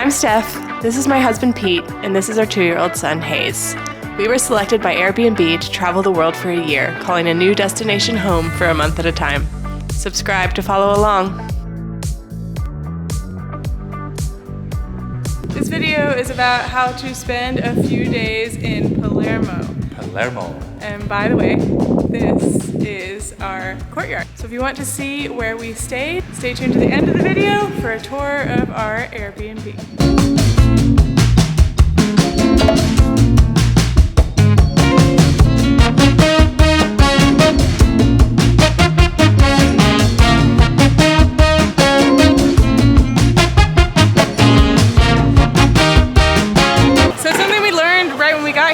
I'm Steph, this is my husband Pete, and this is our 2-year-old son Hayes. We were selected by Airbnb to travel the world for a year, calling a new destination home for a month at a time. Subscribe to follow along. This video is about how to spend a few days in Palermo. And by the way, this is our courtyard. So if you want to see where we stayed, stay tuned to the end of the video for a tour of our Airbnb.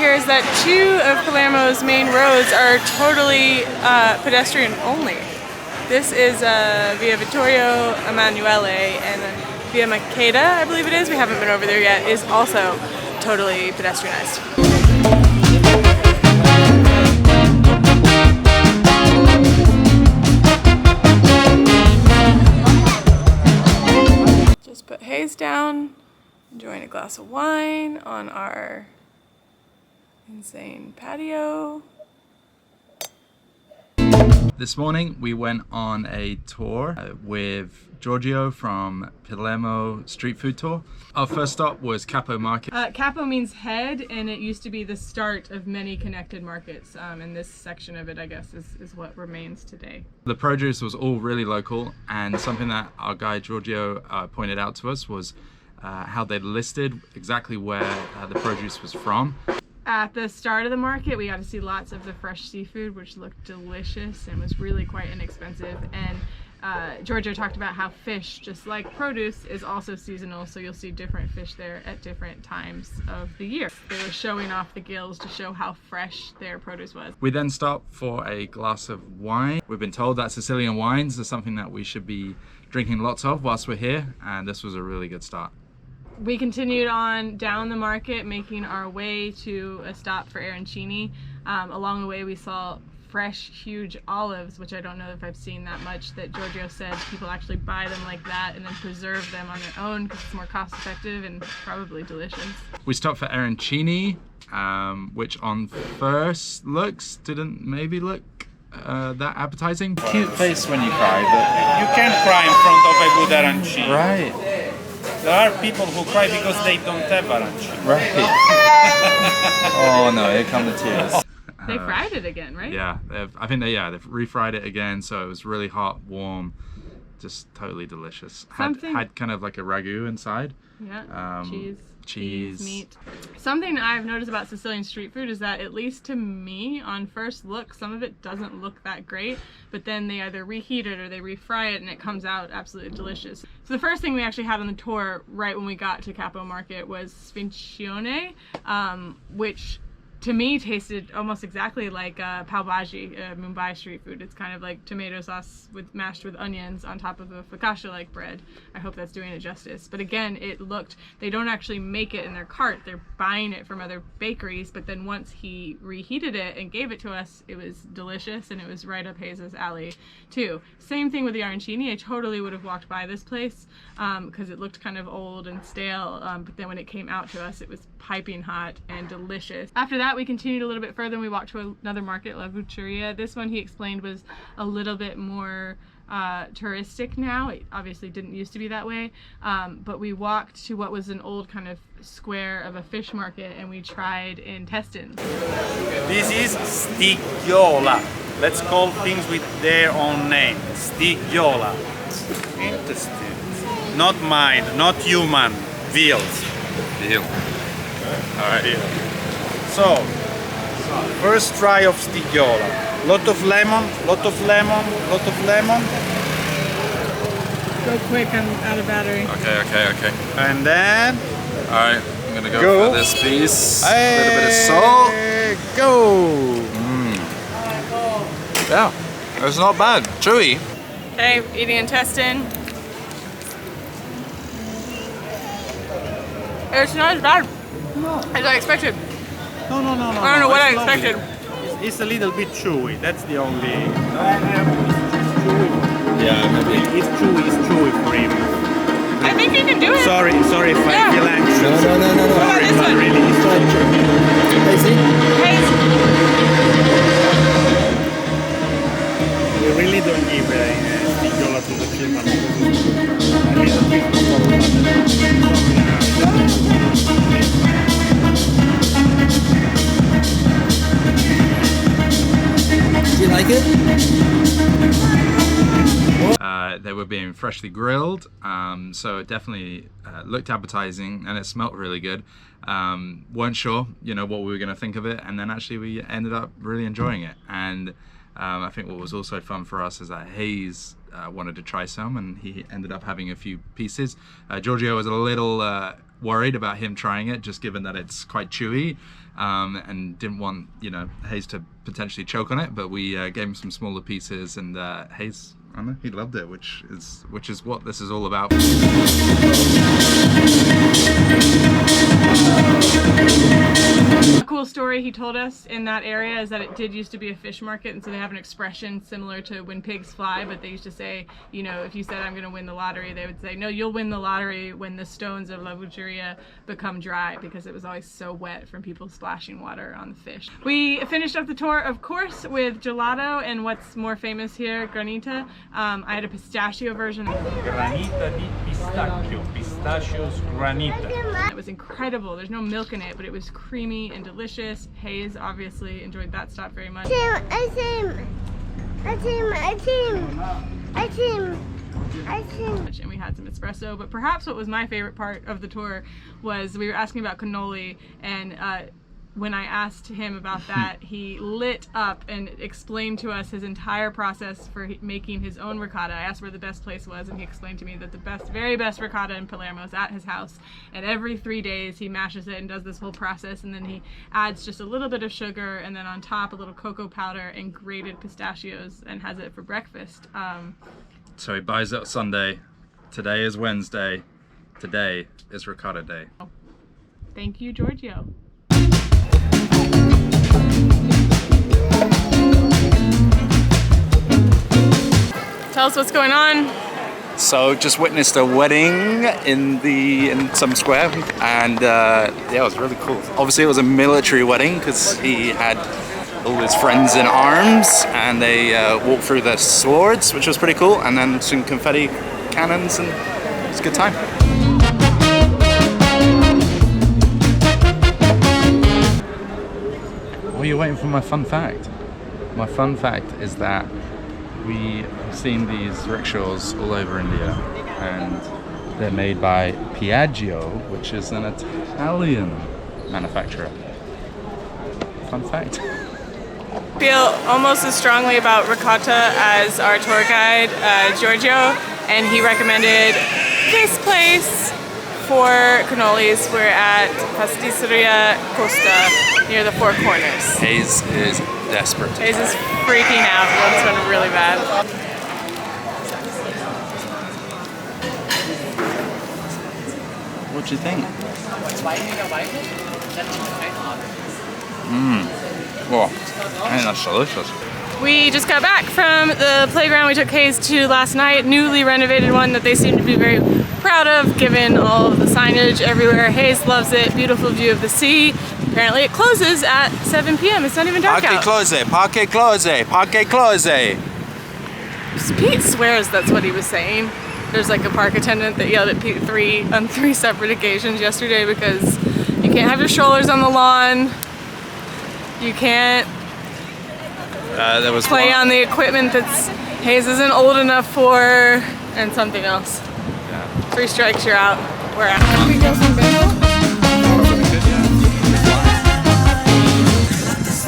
Is that 2 of Palermo's main roads are totally pedestrian only. This is Via Vittorio Emanuele, and then Via Makeda, I believe it is, we haven't been over there yet, is also totally pedestrianized. Just put Hayes down, enjoying a glass of wine on our insane patio. This morning we went on a tour with Giorgio from Palermo Street Food Tour. Our first stop was Capo Market. Capo means head, and it used to be the start of many connected markets, and this section of it, I guess, is what remains today. The produce was all really local, and something that our guide Giorgio pointed out to us was how they listed exactly where the produce was from. At the start of the market, we got to see lots of the fresh seafood, which looked delicious and was really quite inexpensive. And Giorgio talked about how fish, just like produce, is also seasonal, so you'll see different fish there at different times of the year. They were showing off the gills to show how fresh their produce was. We then stopped for a glass of wine. We've been told that Sicilian wines are something that we should be drinking lots of whilst we're here, and this was a really good start. We continued on down the market, making our way to a stop for arancini. Along the way we saw fresh, huge olives, which I don't know if I've seen that much, that Giorgio said people actually buy them like that and then preserve them on their own because it's more cost effective and probably delicious. We stopped for arancini, which on first looks didn't maybe look that appetizing. Cute face when you cry, but you can't cry in front of a good arancini. Right. There are people who cry because they don't have arancini. Right. Oh no, here come the tears. They fried it again, right? Yeah, I think they've refried it again, so it was really hot, warm, just totally delicious. Had kind of like a ragu inside. Yeah, cheese, meat. Something I've noticed about Sicilian street food is that, at least to me, on first look, some of it doesn't look that great, but then they either reheat it or they refry it and it comes out absolutely delicious. So the first thing we actually had on the tour right when we got to Capo Market was sfincione, which to me tasted almost exactly like pav bhaji, Mumbai street food. It's kind of like tomato sauce mashed with onions on top of a focaccia-like bread. I hope that's doing it justice. But again, they don't actually make it in their cart. They're buying it from other bakeries, but then once he reheated it and gave it to us, it was delicious, and it was right up Hayes' alley too. Same thing with the arancini. I totally would have walked by this place because it looked kind of old and stale, but then when it came out to us, it was piping hot and delicious. After that, we continued a little bit further and we walked to another market, La Vucceria. This one, he explained, was a little bit more touristic now. It obviously didn't used to be that way, but we walked to what was an old kind of square of a fish market and we tried intestines. This is stigiola. Let's call things with their own name. Stigiola. Intestines. Not mind, not human. Veals. Veal. Alright. So, first try of stigiola. Lot of lemon, lot of lemon, lot of lemon. Go quick, I'm out of battery. Okay. And then... Alright, I'm gonna go for this piece. A little bit of salt. Go! Yeah, it's not bad. Chewy. Okay, eating intestine. It's not as bad as I expected. No. I don't know what I expected. It's a little bit chewy. That's the only. Yeah, maybe. It's chewy for him. I think you can do it. Sorry if I feel been freshly grilled, so it definitely looked appetizing and it smelt really good. Weren't sure, you know, what we were going to think of it, and then actually we ended up really enjoying it. And I think what was also fun for us is that Hayes wanted to try some, and he ended up having a few pieces. Giorgio was a little worried about him trying it, just given that it's quite chewy, and didn't want, you know, Hayes to potentially choke on it. But we gave him some smaller pieces, and Hayes, I don't know, he loved it, which is what this is all about. A cool story he told us in that area is that it did used to be a fish market, and so they have an expression similar to when pigs fly, but they used to say, you know, if you said I'm going to win the lottery, they would say, no, you'll win the lottery when the stones of La Bucceria become dry, because it was always so wet from people splashing water on the fish. We finished up the tour, of course, with gelato and what's more famous here, granita. I had a pistachio version. Granita di pistacchio, pistachios granita. It was incredible. There's no milk in it, but it was creamy and delicious. Hayes obviously enjoyed that stuff very much. And we had some espresso, but perhaps what was my favorite part of the tour was we were asking about cannoli, and when I asked him about that, he lit up and explained to us his entire process for making his own ricotta. I asked where the best place was, and he explained to me that the very best ricotta in Palermo is at his house, and every 3 days he mashes it and does this whole process, and then he adds just a little bit of sugar, and then on top a little cocoa powder and grated pistachios, and has it for breakfast. So he buys it Sunday. Today is Wednesday. Today is ricotta day. Thank you, Giorgio. Tell us what's going on. So just witnessed a wedding in some square, and yeah, it was really cool. Obviously it was a military wedding because he had all his friends in arms, and they walked through their swords, which was pretty cool, and then some confetti cannons, and it was a good time. Well, you're waiting for my fun fact. My fun fact is that we have seen these rickshaws all over India, and they're made by Piaggio, which is an Italian manufacturer. Fun fact. Feel almost as strongly about ricotta as our tour guide, Giorgio, and he recommended this place for cannolis. We're at Pasticceria Costa near the Four Corners. Hayes is desperate. Hayes is freaking out. It's been really bad. What do you think? Well, I think that's delicious. We just got back from the playground we took Hayes to last night, newly renovated one that they seem to be very proud of, given all of the signage everywhere. Hayes loves it. Beautiful view of the sea. Apparently it closes at 7 p.m. It's not even dark out. Parque close. Pete swears that's what he was saying. There's like a park attendant that yelled at Pete on three separate occasions yesterday because you can't have your strollers on the lawn. You can't There was play on the equipment that's Hayes isn't old enough for, and something else. Yeah. 3 strikes, you're out. We're out.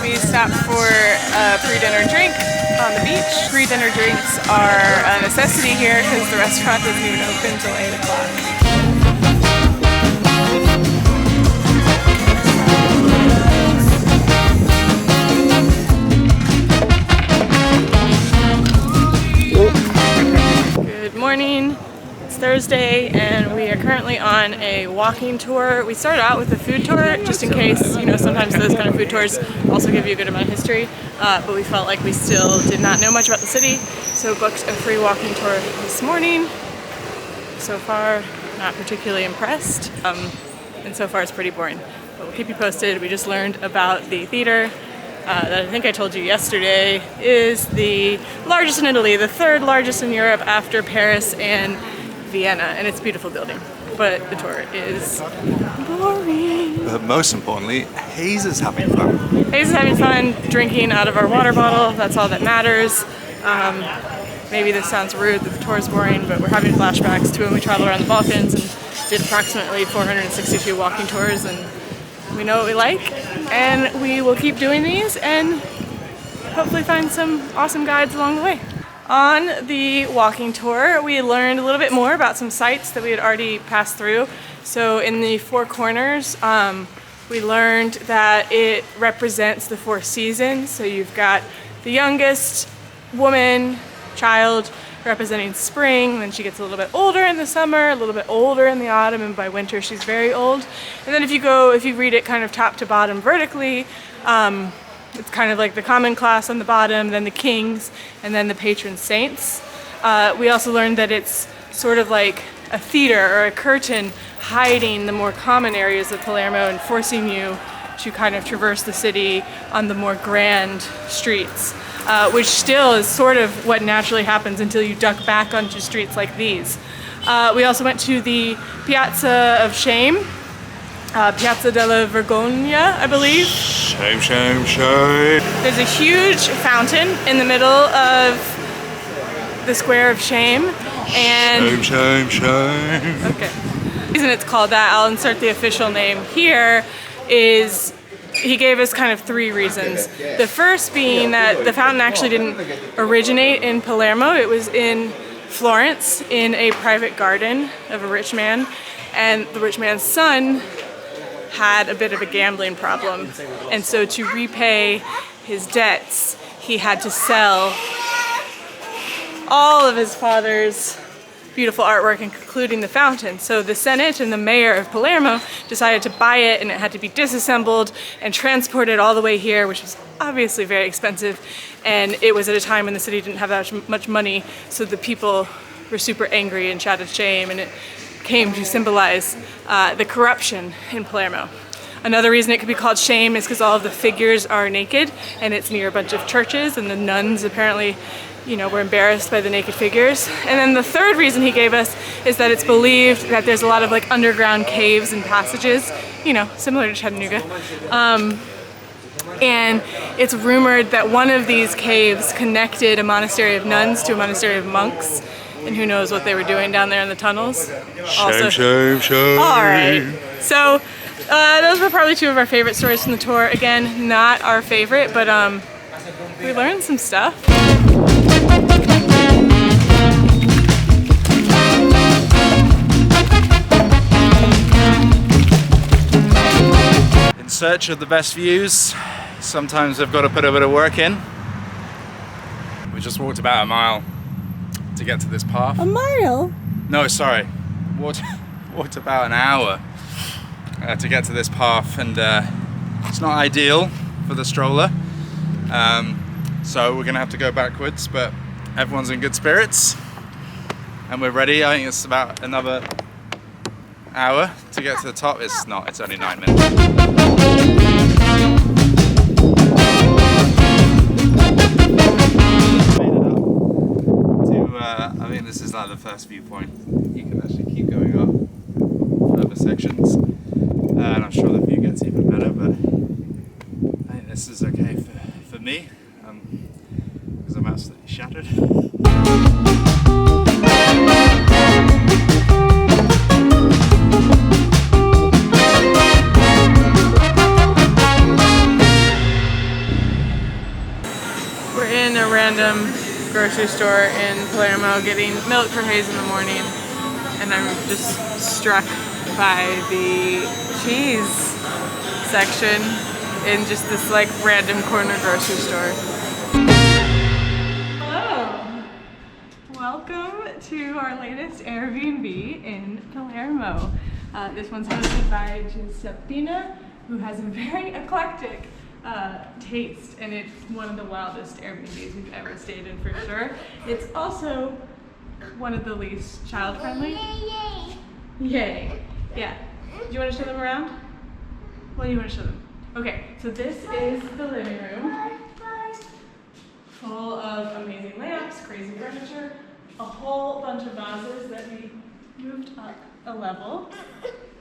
We stopped for a pre-dinner drink on the beach. Pre-dinner drinks are a necessity here because the restaurant doesn't even open until 8 o'clock. Good morning. It's Thursday and we are currently on a walking tour. We started out with a food tour just in case, you know, sometimes those kind of food tours also give you a good amount of history, but we felt like we still did not know much about the city, so booked a free walking tour this morning. So far, not particularly impressed, and so far it's pretty boring, but we'll keep you posted. We just learned about the theater that I think I told you yesterday is the largest in Italy, the 3rd largest in Europe after Paris and Vienna, and it's a beautiful building, but the tour is boring. But most importantly, Hayes is having fun. Hayes is having fun drinking out of our water bottle. That's all that matters. maybe this sounds rude that the tour is boring, but we're having flashbacks to when we traveled around the Balkans and did approximately 462 walking tours, and we know what we like, and we will keep doing these and hopefully find some awesome guides along the way. On the walking tour, we learned a little bit more about some sites that we had already passed through. So in the Four Corners, we learned that it represents the 4 seasons. So you've got the youngest woman, child, representing spring, then she gets a little bit older in the summer, a little bit older in the autumn, and by winter she's very old. And then if you read it kind of top to bottom vertically, it's kind of like the common class on the bottom, then the kings, and then the patron saints. We also learned that it's sort of like a theater or a curtain hiding the more common areas of Palermo and forcing you to kind of traverse the city on the more grand streets, which still is sort of what naturally happens until you duck back onto streets like these. We also went to the Piazza of Shame, Piazza della Vergogna, I believe. Shame, shame, shame. There's a huge fountain in the middle of the Square of Shame, and Shame, shame, shame. okay. The reason it's called that, I'll insert the official name here, is he gave us kind of 3 reasons. The first being that the fountain actually didn't originate in Palermo. It was in Florence in a private garden of a rich man, and the rich man's son had a bit of a gambling problem, and so to repay his debts he had to sell all of his father's beautiful artwork, including the fountain. So the Senate and the mayor of Palermo decided to buy it, and it had to be disassembled and transported all the way here, which was obviously very expensive, and it was at a time when the city didn't have that much money, so the people were super angry and shouted shame, and it came to symbolize the corruption in Palermo. Another reason it could be called shame is because all of the figures are naked, and it's near a bunch of churches, and the nuns apparently, you know, were embarrassed by the naked figures. And then the third reason he gave us is that it's believed that there's a lot of like underground caves and passages, you know, similar to Chattanooga. And it's rumored that one of these caves connected a monastery of nuns to a monastery of monks. And who knows what they were doing down there in the tunnels. Shame, shame, shame. All right. So those were probably 2 of our favorite stories from the tour. Again, not our favorite, but we learned some stuff. In search of the best views, sometimes I've got to put a bit of work in. We just walked about a mile to get to this path. A mile? No, sorry. Walked about an hour to get to this path, and it's not ideal for the stroller. So we're gonna have to go backwards, but everyone's in good spirits and we're ready. I think it's about another hour to get to the top. It's not, it's only 9 minutes. I think this is like the first viewpoint. You can actually keep going up further sections, and I'm sure the view gets even better, but I think this is okay for me, because I'm absolutely shattered. We're in a random grocery store in Palermo getting milk for Hayes in the morning, and I'm just struck by the cheese section in just this like random corner grocery store. Hello! Welcome to our latest Airbnb in Palermo. This one's hosted by Giuseppina, who has a very eclectic taste, and it's one of the wildest Airbnbs we've ever stayed in for sure. It's also one of the least child-friendly. Yay! Yeah. Do you want to show them around? What do you want to show them? Okay, so this is the living room. Full of amazing lamps, crazy furniture, a whole bunch of vases that we moved up a level.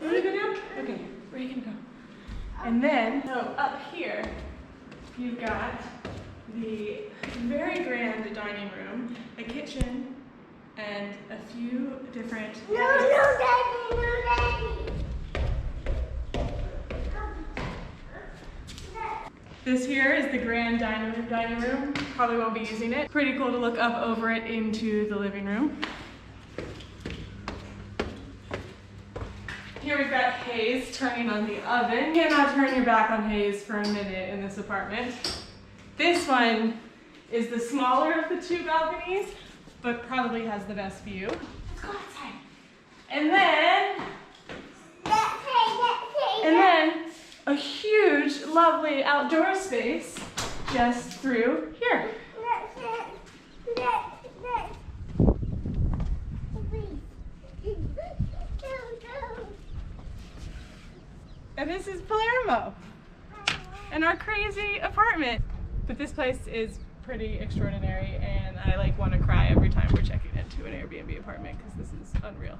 You want to go down? Okay, where are you going to go? And then, so up here, you've got the very grand dining room, a kitchen, and a few different. This here is the grand dining room. Probably won't be using it. Pretty cool to look up over it into the living room. Here we've got Hayes turning on the oven. You cannot turn your back on Hayes for a minute in this apartment. This one is the smaller of the two balconies, but probably has the best view. Let's go outside. And then a huge, lovely outdoor space just through here. And this is Palermo and our crazy apartment. But this place is pretty extraordinary, and I like want to cry every time we're checking into an Airbnb apartment because this is unreal.